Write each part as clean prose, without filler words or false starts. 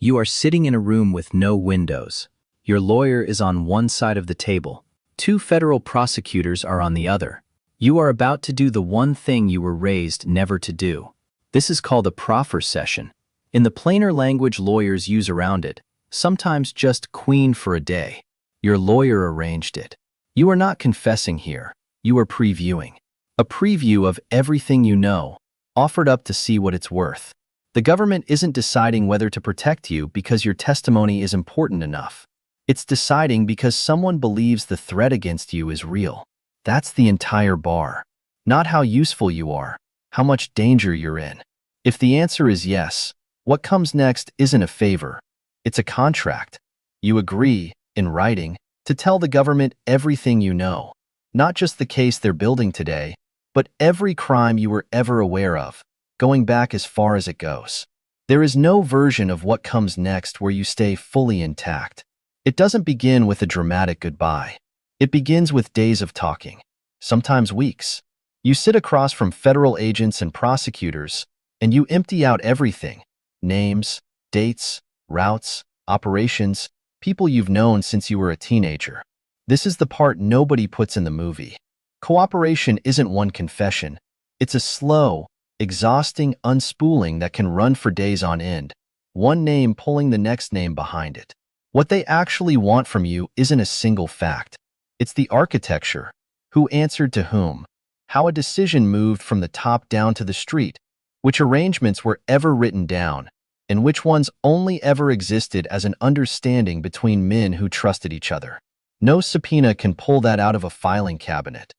You are sitting in a room with no windows. Your lawyer is on one side of the table. Two federal prosecutors are on the other. You are about to do the one thing you were raised never to do. This is called a Proffer Session. In the plainer language lawyers use around it, sometimes just queen for a day. Your lawyer arranged it. You are not confessing here. You are previewing. A preview of everything you know, offered up to see what it's worth. The government isn't deciding whether to protect you because your testimony is important enough. It's deciding because someone believes the threat against you is real. That's the entire bar. Not how useful you are, how much danger you're in. If the answer is yes, what comes next isn't a favor. It's a contract. You agree, in writing, to tell the government everything you know. Not just the case they're building today, but every crime you were ever aware of, going back as far as it goes. There is no version of what comes next where you stay fully intact. It doesn't begin with a dramatic goodbye. It begins with days of talking, sometimes weeks. You sit across from federal agents and prosecutors, and you empty out everything: names, dates, routes, operations, people you've known since you were a teenager. This is the part nobody puts in the movie. Cooperation isn't one confession. It's a slow, exhausting unspooling that can run for days on end, one name pulling the next name behind it. What they actually want from you isn't a single fact. It's the architecture: who answered to whom, how a decision moved from the top down to the street, which arrangements were ever written down, and which ones only ever existed as an understanding between men who trusted each other. No subpoena can pull that out of a filing cabinet.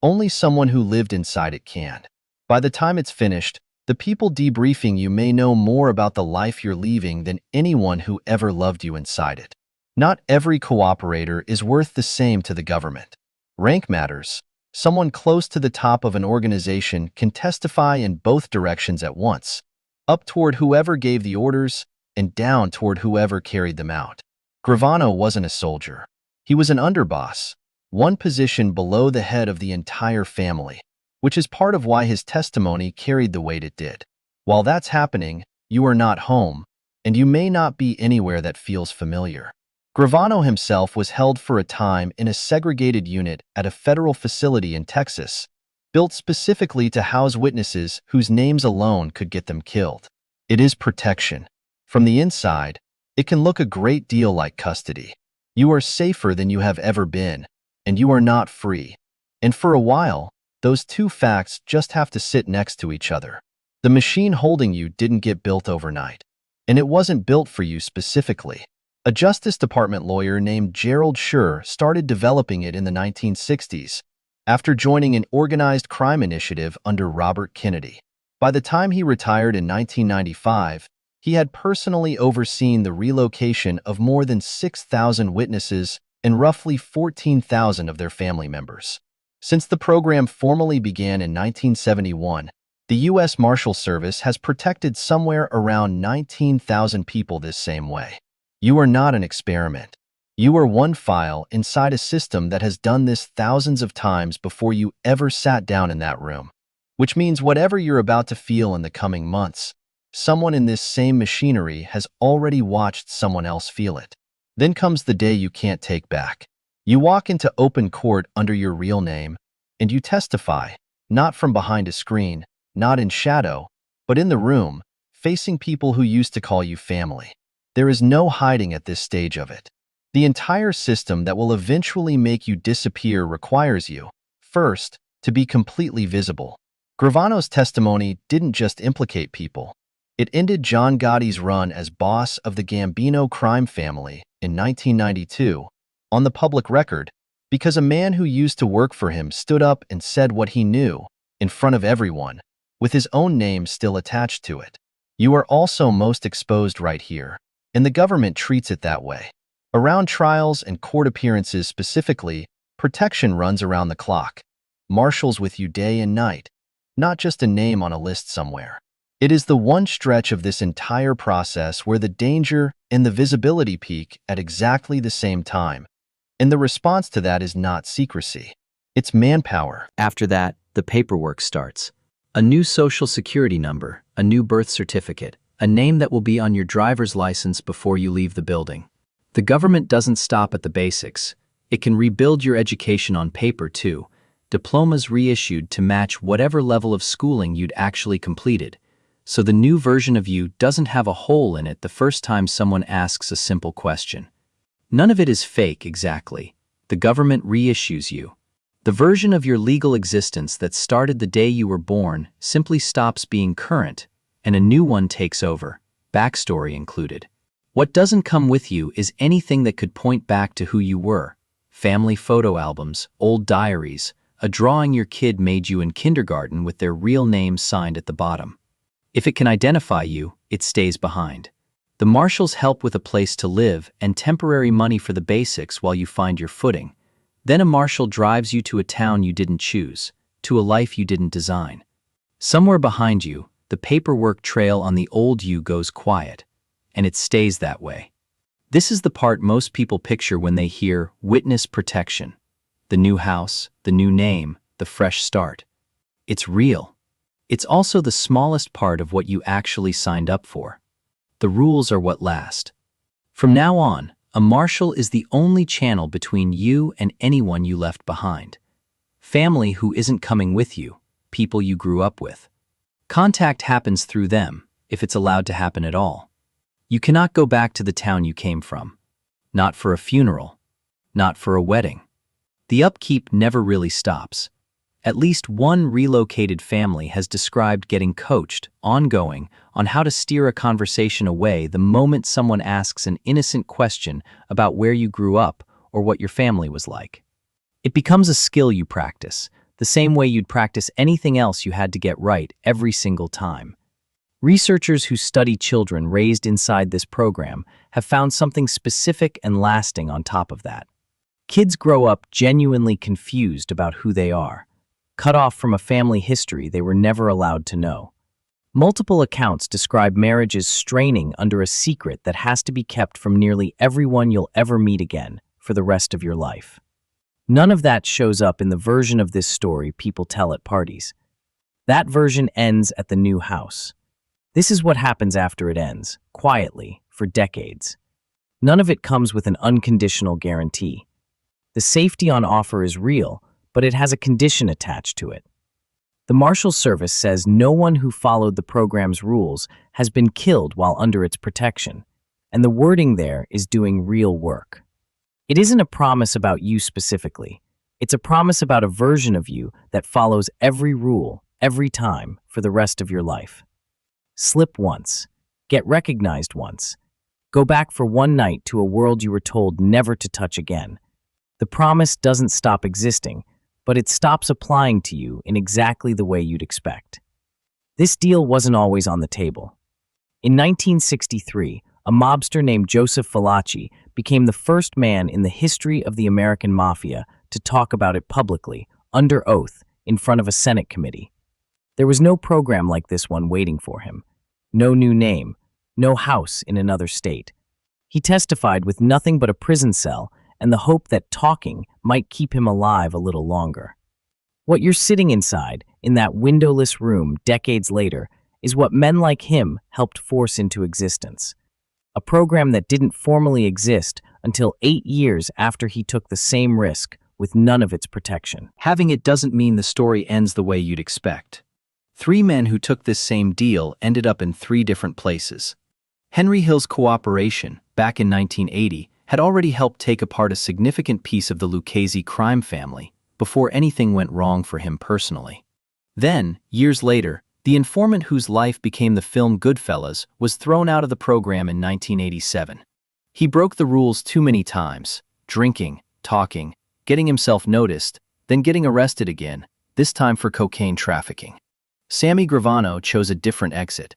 Only someone who lived inside it can. By the time it's finished, the people debriefing you may know more about the life you're leaving than anyone who ever loved you inside it. Not every cooperator is worth the same to the government. Rank matters. Someone close to the top of an organization can testify in both directions at once, up toward whoever gave the orders and down toward whoever carried them out. Gravano wasn't a soldier. He was an underboss, one position below the head of the entire family, which is part of why his testimony carried the weight it did. While that's happening, you are not home, and you may not be anywhere that feels familiar. Gravano himself was held for a time in a segregated unit at a federal facility in Texas, built specifically to house witnesses whose names alone could get them killed. It is protection. From the inside, it can look a great deal like custody. You are safer than you have ever been, and you are not free. And for a while, those two facts just have to sit next to each other. The machine holding you didn't get built overnight, and it wasn't built for you specifically. A Justice Department lawyer named Gerald Shur started developing it in the 1960s, after joining an organized crime initiative under Robert Kennedy. By the time he retired in 1995, he had personally overseen the relocation of more than 6,000 witnesses and roughly 14,000 of their family members. Since the program formally began in 1971, the U.S. Marshals Service has protected somewhere around 19,000 people this same way. You are not an experiment. You are one file inside a system that has done this thousands of times before you ever sat down in that room. Which means whatever you're about to feel in the coming months, someone in this same machinery has already watched someone else feel it. Then comes the day you can't take back. You walk into open court under your real name, and you testify, not from behind a screen, not in shadow, but in the room, facing people who used to call you family. There is no hiding at this stage of it. The entire system that will eventually make you disappear requires you, first, to be completely visible. Gravano's testimony didn't just implicate people. It ended John Gotti's run as boss of the Gambino crime family in 1992, on the public record, because a man who used to work for him stood up and said what he knew, in front of everyone, with his own name still attached to it. You are also most exposed right here, and the government treats it that way. Around trials and court appearances specifically, protection runs around the clock. Marshals with you day and night, not just a name on a list somewhere. It is the one stretch of this entire process where the danger and the visibility peak at exactly the same time. And the response to that is not secrecy. It's manpower. After that, the paperwork starts. A new social security number, a new birth certificate, a name that will be on your driver's license before you leave the building. The government doesn't stop at the basics. It can rebuild your education on paper too. Diplomas reissued to match whatever level of schooling you'd actually completed. So the new version of you doesn't have a hole in it the first time someone asks a simple question. None of it is fake exactly. The government reissues you. The version of your legal existence that started the day you were born simply stops being current, and a new one takes over, backstory included. What doesn't come with you is anything that could point back to who you were. Family photo albums, old diaries, a drawing your kid made you in kindergarten with their real names signed at the bottom. If it can identify you, it stays behind. The marshals help with a place to live and temporary money for the basics while you find your footing. Then a marshal drives you to a town you didn't choose, to a life you didn't design. Somewhere behind you, the paperwork trail on the old you goes quiet, and it stays that way. This is the part most people picture when they hear witness protection. The new house, the new name, the fresh start. It's real. It's also the smallest part of what you actually signed up for. The rules are what last. From now on, a marshal is the only channel between you and anyone you left behind. Family who isn't coming with you, people you grew up with. Contact happens through them, if it's allowed to happen at all. You cannot go back to the town you came from. Not for a funeral. Not for a wedding. The upkeep never really stops. At least one relocated family has described getting coached, ongoing, on how to steer a conversation away the moment someone asks an innocent question about where you grew up or what your family was like. It becomes a skill you practice, the same way you'd practice anything else you had to get right every single time. Researchers who study children raised inside this program have found something specific and lasting on top of that. Kids grow up genuinely confused about who they are, cut off from a family history they were never allowed to know. Multiple accounts describe marriages straining under a secret that has to be kept from nearly everyone you'll ever meet again for the rest of your life. None of that shows up in the version of this story people tell at parties. That version ends at the new house. This is what happens after it ends, quietly, for decades. None of it comes with an unconditional guarantee. The safety on offer is real, but it has a condition attached to it. The Marshals Service says no one who followed the program's rules has been killed while under its protection, and the wording there is doing real work. It isn't a promise about you specifically. It's a promise about a version of you that follows every rule, every time, for the rest of your life. Slip once. Get recognized once. Go back for one night to a world you were told never to touch again. The promise doesn't stop existing, but it stops applying to you in exactly the way you'd expect. This deal wasn't always on the table. In 1963, a mobster named Joseph Valachi became the first man in the history of the American Mafia to talk about it publicly, under oath, in front of a Senate committee. There was no program like this one waiting for him. No new name, no house in another state. He testified with nothing but a prison cell and the hope that talking might keep him alive a little longer. What you're sitting inside, in that windowless room decades later, is what men like him helped force into existence. A program that didn't formally exist until 8 years after he took the same risk with none of its protection. Having it doesn't mean the story ends the way you'd expect. 3 men who took this same deal ended up in 3 different places. Henry Hill's cooperation, back in 1980, had already helped take apart a significant piece of the Lucchese crime family before anything went wrong for him personally. Then, years later, the informant whose life became the film Goodfellas was thrown out of the program in 1987. He broke the rules too many times, drinking, talking, getting himself noticed, then getting arrested again, this time for cocaine trafficking. Sammy Gravano chose a different exit.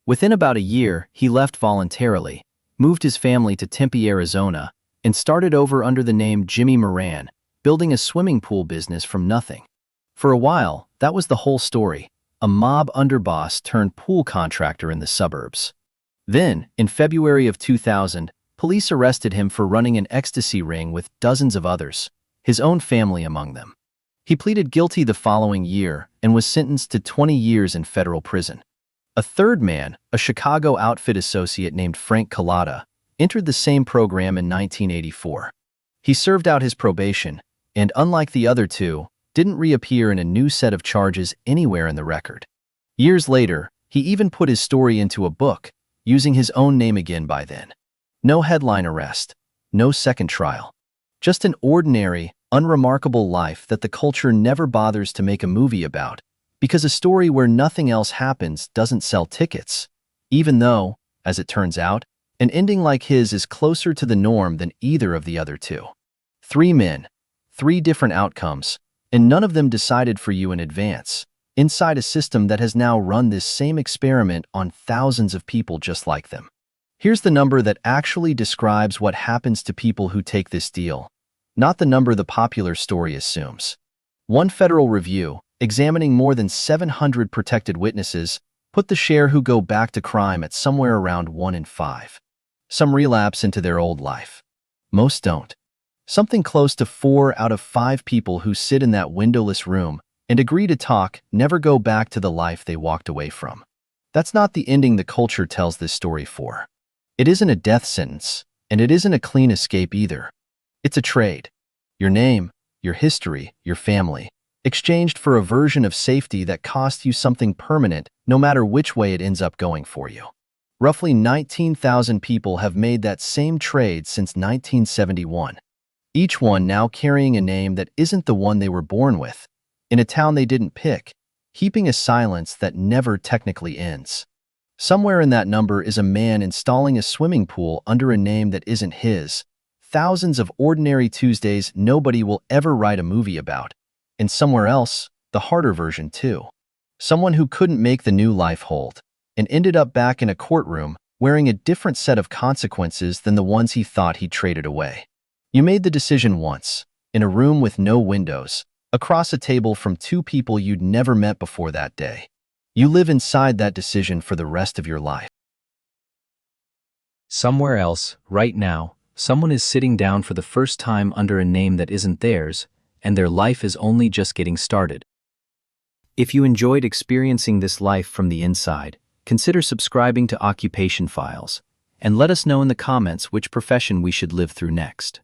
Within about a year, he left voluntarily, moved his family to Tempe, Arizona, and started over under the name Jimmy Moran, building a swimming pool business from nothing. For a while, that was the whole story, a mob underboss turned pool contractor in the suburbs. Then, in February of 2000, police arrested him for running an ecstasy ring with dozens of others, his own family among them. He pleaded guilty the following year and was sentenced to 20 years in federal prison. A third man, a Chicago outfit associate named Frank Cullotta, entered the same program in 1984. He served out his probation, and unlike the other two, didn't reappear in a new set of charges anywhere in the record. Years later, he even put his story into a book, using his own name again by then. No headline arrest, no second trial. Just an ordinary, unremarkable life that the culture never bothers to make a movie about, because a story where nothing else happens doesn't sell tickets, even though, as it turns out, an ending like his is closer to the norm than either of the other two. 3 men, 3 different outcomes, and none of them decided for you in advance, inside a system that has now run this same experiment on thousands of people just like them. Here's the number that actually describes what happens to people who take this deal, not the number the popular story assumes. One federal review, examining more than 700 protected witnesses, put the share who go back to crime at somewhere around 1 in 5. Some relapse into their old life. Most don't. Something close to 4 out of 5 people who sit in that windowless room and agree to talk never go back to the life they walked away from. That's not the ending the culture tells this story for. It isn't a death sentence, and it isn't a clean escape either. It's a trade. Your name, your history, your family, exchanged for a version of safety that costs you something permanent no matter which way it ends up going for you. Roughly 19,000 people have made that same trade since 1971. Each one now carrying a name that isn't the one they were born with, in a town they didn't pick, heaping a silence that never technically ends. Somewhere in that number is a man installing a swimming pool under a name that isn't his, thousands of ordinary Tuesdays nobody will ever write a movie about, and somewhere else, the harder version too. Someone who couldn't make the new life hold, and ended up back in a courtroom wearing a different set of consequences than the ones he thought he'd traded away. You made the decision once, in a room with no windows, across a table from 2 people you'd never met before that day. You live inside that decision for the rest of your life. Somewhere else, right now, someone is sitting down for the first time under a name that isn't theirs, and their life is only just getting started. If you enjoyed experiencing this life from the inside, consider subscribing to Occupation Files, and let us know in the comments which profession we should live through next.